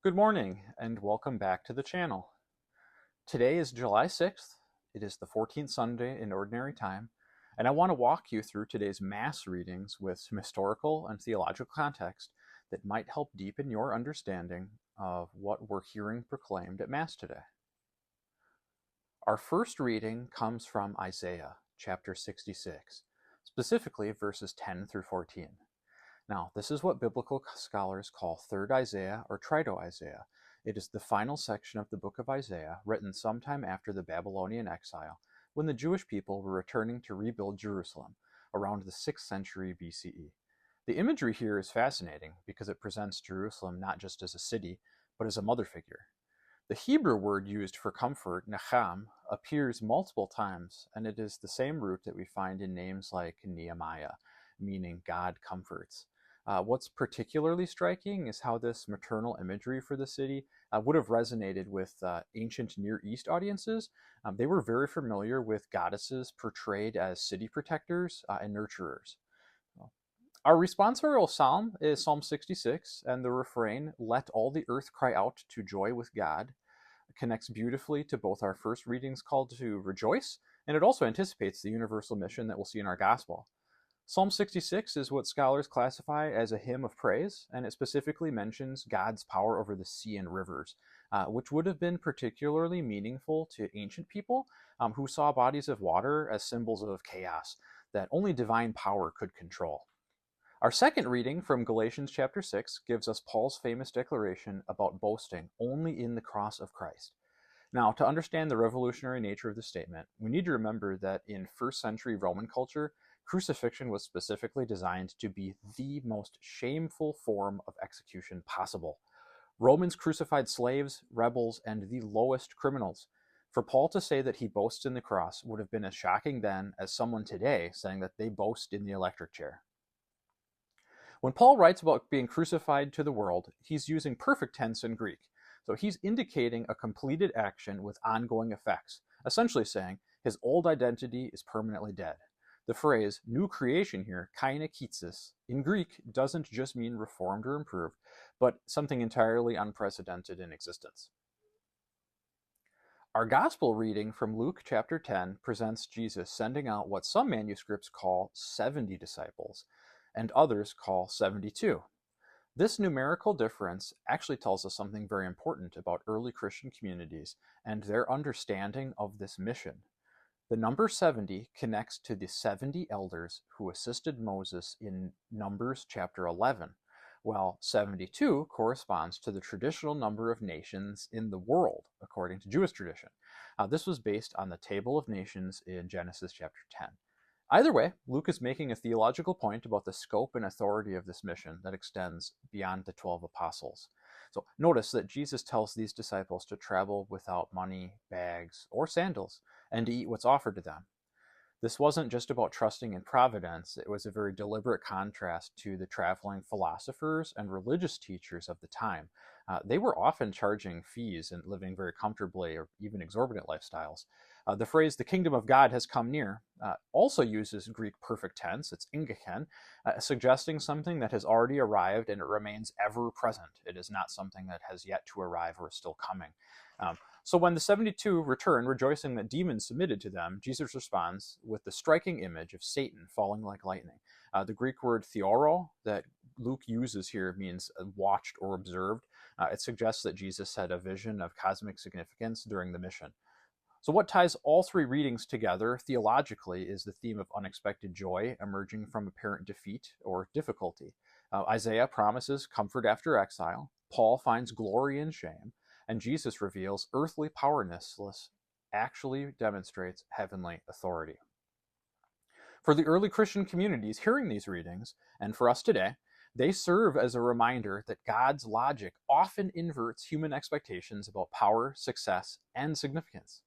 Good morning and welcome back to the channel. Today is July 6th. It is the 14th Sunday in Ordinary Time, and I want to walk you through today's Mass readings with some historical and theological context that might help deepen your understanding of what we're hearing proclaimed at Mass today. Our first reading comes from Isaiah chapter 66, specifically verses 10 through 14. Now, this is what biblical scholars call Third Isaiah or Trito-Isaiah. It is the final section of the book of Isaiah, written sometime after the Babylonian exile, when the Jewish people were returning to rebuild Jerusalem around the 6th century BCE. The imagery here is fascinating because it presents Jerusalem not just as a city, but as a mother figure. The Hebrew word used for comfort, nacham, appears multiple times, and it is the same root that we find in names like Nehemiah, meaning God comforts. What's particularly striking is how this maternal imagery for the city would have resonated with ancient Near East audiences. They were very familiar with goddesses portrayed as city protectors and nurturers. Our responsorial psalm is Psalm 66, and the refrain, "Let all the earth cry out to joy with God," connects beautifully to both our first reading's call to rejoice, and it also anticipates the universal mission that we'll see in our gospel. Psalm 66 is what scholars classify as a hymn of praise, and it specifically mentions God's power over the sea and rivers, which would have been particularly meaningful to ancient people who saw bodies of water as symbols of chaos that only divine power could control. Our second reading from Galatians chapter 6 gives us Paul's famous declaration about boasting only in the cross of Christ. Now, to understand the revolutionary nature of this statement, we need to remember that in first century Roman culture, crucifixion was specifically designed to be the most shameful form of execution possible. Romans crucified slaves, rebels, and the lowest criminals. For Paul to say that he boasts in the cross would have been as shocking then as someone today saying that they boast in the electric chair. When Paul writes about being crucified to the world, he's using perfect tense in Greek. So he's indicating a completed action with ongoing effects, essentially saying his old identity is permanently dead. The phrase new creation here, kainakitsis, in Greek doesn't just mean reformed or improved, but something entirely unprecedented in existence. Our gospel reading from Luke chapter 10 presents Jesus sending out what some manuscripts call 70 disciples, and others call 72. This numerical difference actually tells us something very important about early Christian communities and their understanding of this mission. The number 70 connects to the 70 elders who assisted Moses in Numbers chapter 11, while 72 corresponds to the traditional number of nations in the world, according to Jewish tradition. This was based on the Table of Nations in Genesis chapter 10. Either way, Luke is making a theological point about the scope and authority of this mission that extends beyond the 12 apostles. So notice that Jesus tells these disciples to travel without money, bags, or sandals, and to eat what's offered to them. This wasn't just about trusting in providence, it was a very deliberate contrast to the traveling philosophers and religious teachers of the time. They were often charging fees and living very comfortably or even exorbitant lifestyles. The phrase, "the kingdom of God has come near," also uses Greek perfect tense, it's ingaken, suggesting something that has already arrived and it remains ever present. It is not something that has yet to arrive or is still coming. So when the 72 return, rejoicing that demons submitted to them, Jesus responds with the striking image of Satan falling like lightning. The Greek word theoro that Luke uses here means watched or observed. It suggests that Jesus had a vision of cosmic significance during the mission. So what ties all three readings together theologically is the theme of unexpected joy emerging from apparent defeat or difficulty. Isaiah promises comfort after exile, Paul finds glory in shame, and Jesus reveals earthly powerlessness actually demonstrates heavenly authority. For the early Christian communities hearing these readings, and for us today, they serve as a reminder that God's logic often inverts human expectations about power, success, and significance.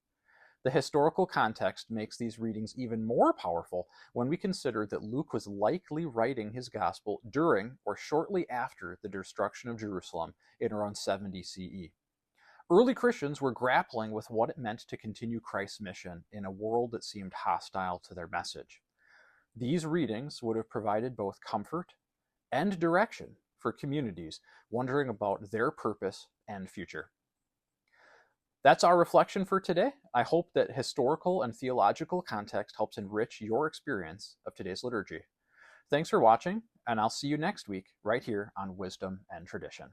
The historical context makes these readings even more powerful when we consider that Luke was likely writing his gospel during or shortly after the destruction of Jerusalem in around 70 CE. Early Christians were grappling with what it meant to continue Christ's mission in a world that seemed hostile to their message. These readings would have provided both comfort and direction for communities wondering about their purpose and future. That's our reflection for today. I hope that historical and theological context helps enrich your experience of today's liturgy. Thanks for watching, and I'll see you next week right here on Wisdom and Tradition.